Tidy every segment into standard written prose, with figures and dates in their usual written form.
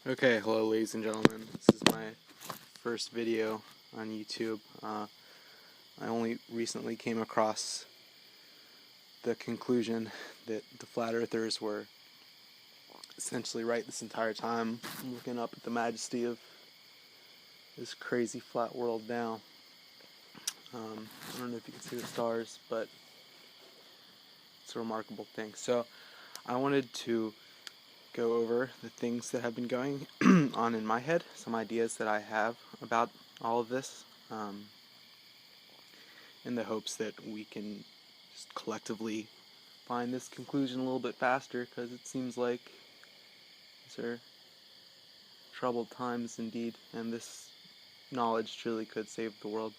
Okay, hello ladies and gentlemen. This is my first video on YouTube. I only recently came across the conclusion that the flat earthers were essentially right this entire time. I'm looking up at the majesty of this crazy flat world now. I don't know if you can see the stars, but it's a remarkable thing. So I wanted to go over the things that have been going on in my head, some ideas that I have about all of this, in the hopes that we can just collectively find this conclusion a little bit faster, because it seems like these are troubled times indeed, and this knowledge truly could save the world.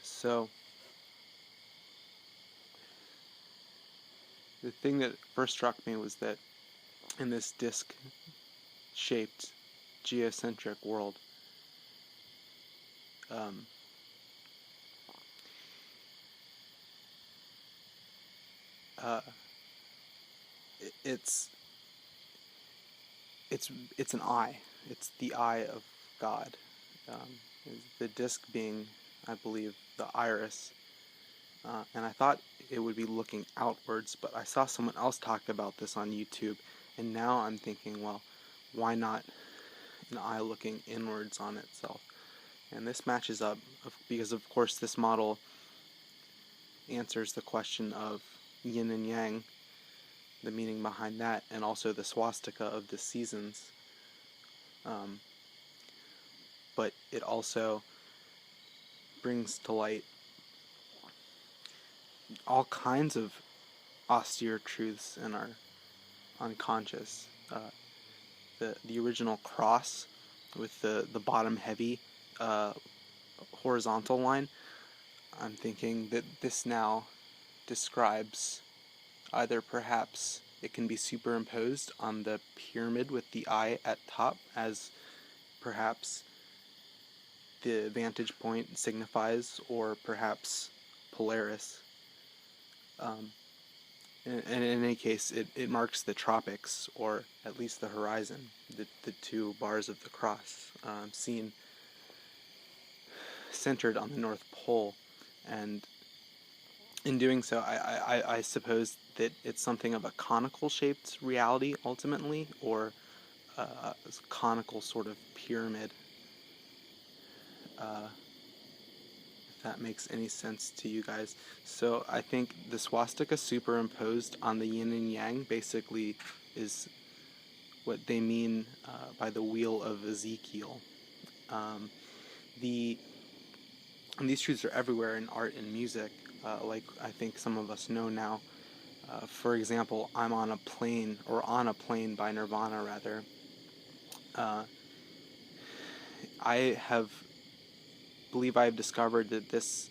So, the thing that first struck me was that in this disc-shaped, geocentric world, um, uh, it's it's an eye. It's the eye of God. The disc being, I believe, the iris. And I thought it would be looking outwards, but I saw someone else talk about this on YouTube, and now I'm thinking, well, why not an eye looking inwards on itself? And this matches up, because of course this model answers the question of yin and yang, the meaning behind that, and also the swastika of the seasons. But it also brings to light all kinds of austere truths in our unconscious. The original cross with the bottom heavy horizontal line, I'm thinking that this now describes either perhaps it can be superimposed on the pyramid with the eye at top, as perhaps the vantage point signifies, or perhaps Polaris. And in any case, it marks the tropics, or at least the horizon, the two bars of the cross, seen centered on the North Pole. And in doing so, I suppose that it's something of a conical shaped reality ultimately, or a conical sort of pyramid, if that makes any sense to you guys. So I think the swastika superimposed on the yin and yang basically is what they mean by the wheel of Ezekiel. And these truths are everywhere in art and music, like I think some of us know now. For example, I'm on a plane, or On a Plane by Nirvana, rather. I believe I have discovered that this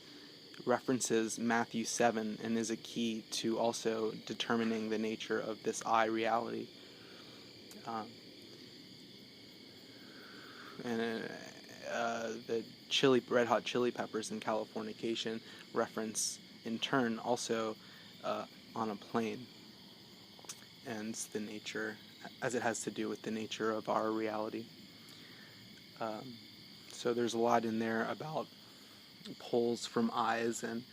references Matthew 7 and is a key to also determining the nature of this I reality. And the Red Hot Chili Peppers in Californication reference, in turn, also On a Plane, and the nature, as it has to do with the nature of our reality. So there's a lot in there about poles from eyes, and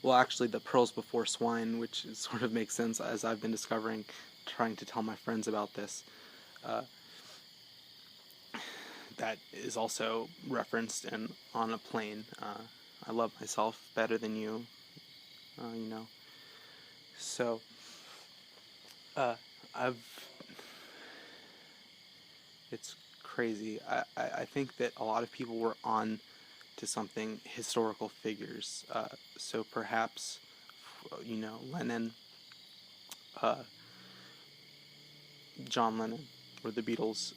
well, actually, the pearls before swine, which sort of makes sense as I've been discovering, trying to tell my friends about this. That is also referenced in On a Plane. I love myself better than you, you know. So, it's crazy. I think that a lot of people were on to something, historical figures. So perhaps, Lennon, John Lennon, or the Beatles,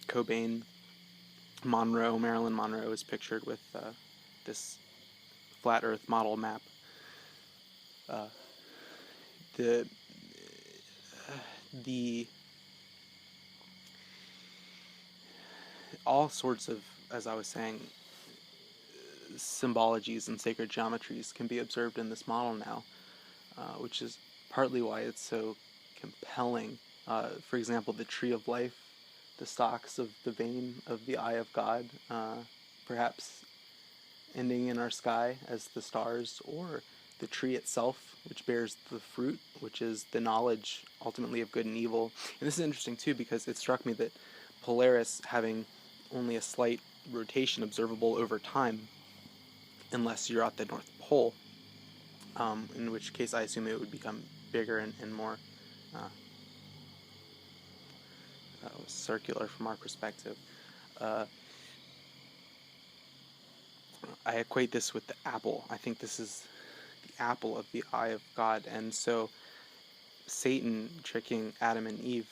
Cobain, Monroe, Marilyn Monroe is pictured with this flat Earth model map. The all sorts of, as I was saying, symbologies and sacred geometries can be observed in this model now, which is partly why it's so compelling. For example, the tree of life, the stalks of the vein of the eye of God, perhaps ending in our sky as the stars, or the tree itself, which bears the fruit, which is the knowledge ultimately of good and evil. And this is interesting too, because it struck me that Polaris, having only a slight rotation observable over time, unless you're at the North Pole, in which case I assume it would become bigger and more circular from our perspective. I equate this with the apple. I think this is the apple of the eye of God. And so Satan tricking Adam and Eve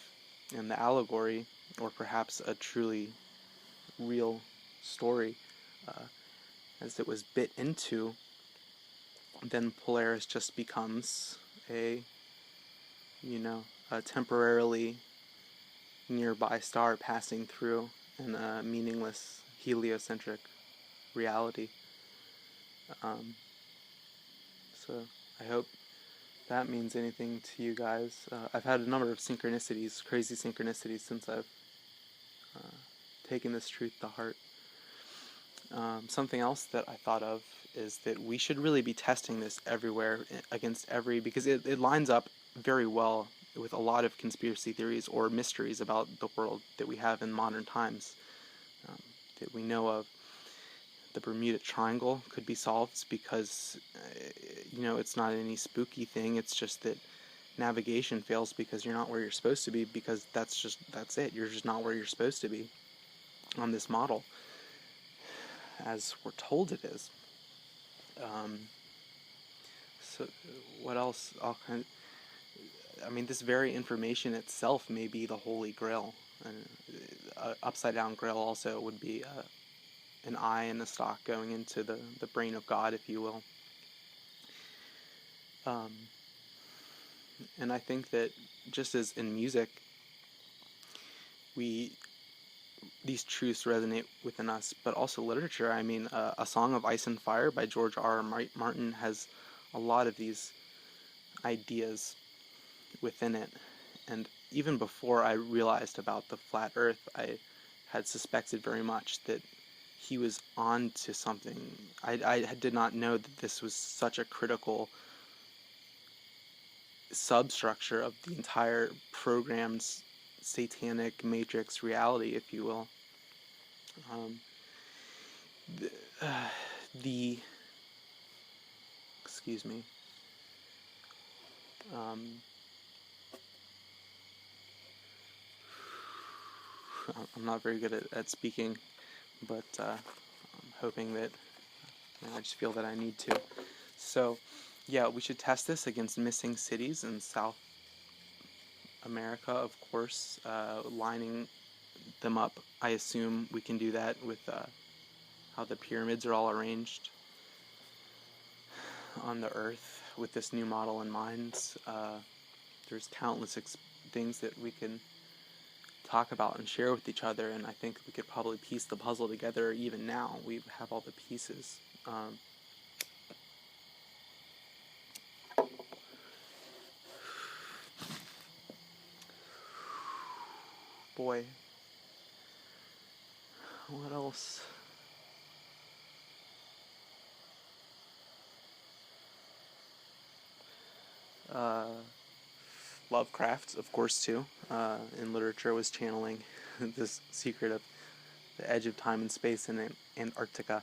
in the allegory, or perhaps a truly real story, as it was bit into, then Polaris just becomes a temporarily nearby star passing through in a meaningless heliocentric reality. So I hope that means anything to you guys. I've had a number of synchronicities, crazy synchronicities, since I've taken this truth to heart. Something else that I thought of is that we should really be testing this everywhere against because it lines up very well with a lot of conspiracy theories or mysteries about the world that we have in modern times, that we know of. The Bermuda Triangle could be solved because, it's not any spooky thing. It's just that navigation fails because you're not where you're supposed to be, because that's it. You're just not where you're supposed to be on this model, as we're told it is. So what else? This very information itself may be the Holy Grail. And upside down grail also would be an eye and a stalk going into the brain of God, if you will. And I think that just as in music, these truths resonate within us, but also literature. A Song of Ice and Fire by George R.R. Martin has a lot of these ideas within it. And even before I realized about the flat earth, I had suspected very much that he was on to something. I did not know that this was such a critical substructure of the entire program's satanic matrix reality, if you will. Excuse me. I'm not very good at speaking, but I'm hoping that I just feel that I need to. So, yeah, we should test this against missing cities in South America, of course, lining them up. I assume we can do that with how the pyramids are all arranged on the earth with this new model in mind. There's countless things that we can talk about and share with each other, and I think we could probably piece the puzzle together even now. We have all the pieces. Boy, what else? Lovecraft, of course, too, in literature, was channeling this secret of the edge of time and space in Antarctica.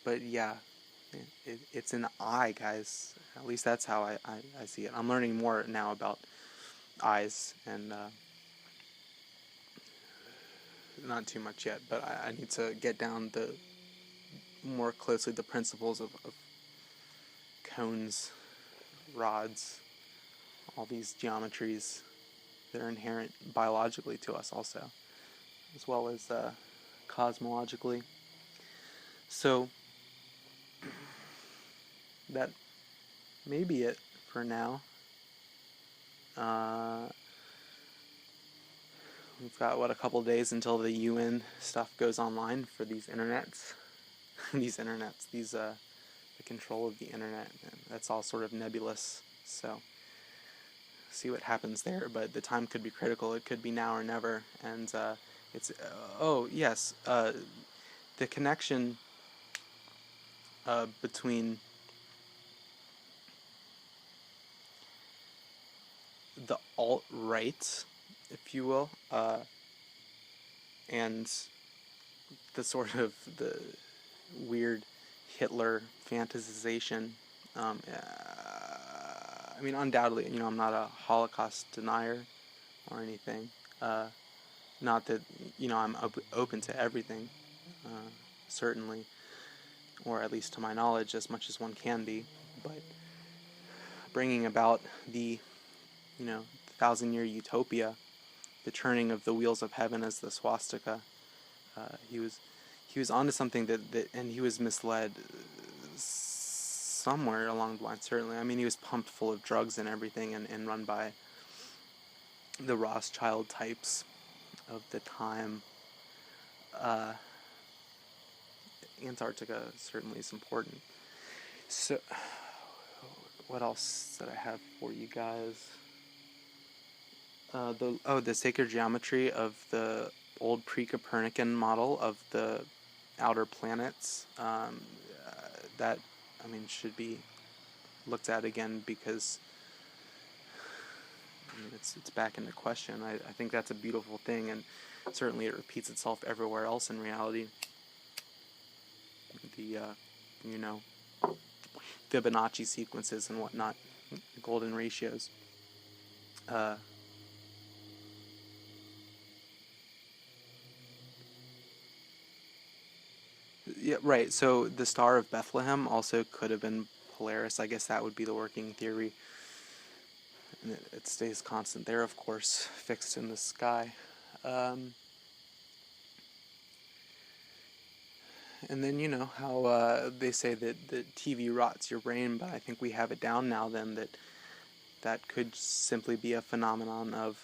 But yeah, it's an eye, guys. At least that's how I see it. I'm learning more now about eyes, and not too much yet, but I need to get down more closely the principles of cones, rods, all these geometries that are inherent biologically to us also, as well as cosmologically. So that may be it for now. We've got, a couple days until the UN stuff goes online for these internets. these control of the internet. And that's all sort of nebulous, so see what happens there, but the time could be critical. It could be now or never, and it's oh yes, the connection between the alt-right, if you will, and the sort of the weird Hitler fantasization. I mean, undoubtedly, I'm not a Holocaust denier or anything. Not that, I'm open to everything, certainly, or at least to my knowledge, as much as one can be. But bringing about the, 1,000-year utopia, the turning of the wheels of heaven as the swastika, he was onto something that and he was misled somewhere along the line, certainly. I mean, he was pumped full of drugs and everything, and run by the Rothschild types of the time. Antarctica certainly is important. So, what else did I have for you guys? The sacred geometry of the old pre-Copernican model of the outer planets. That, should be looked at again, because it's back into question. I think that's a beautiful thing, and certainly it repeats itself everywhere else in reality. The Fibonacci sequences and whatnot, golden ratios. Yeah, right. So the Star of Bethlehem also could have been Polaris. I guess that would be the working theory. And it stays constant there, of course, fixed in the sky. And then, how they say that TV rots your brain, but I think we have it down now then that could simply be a phenomenon of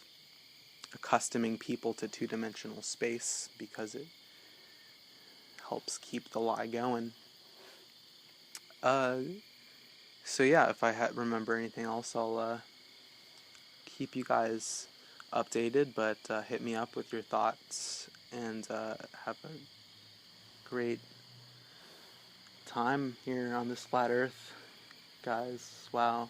accustoming people to two-dimensional space, because it helps keep the lie going. So yeah, if I remember anything else, I'll keep you guys updated, but hit me up with your thoughts, and have a great time here on this flat earth, guys. Wow.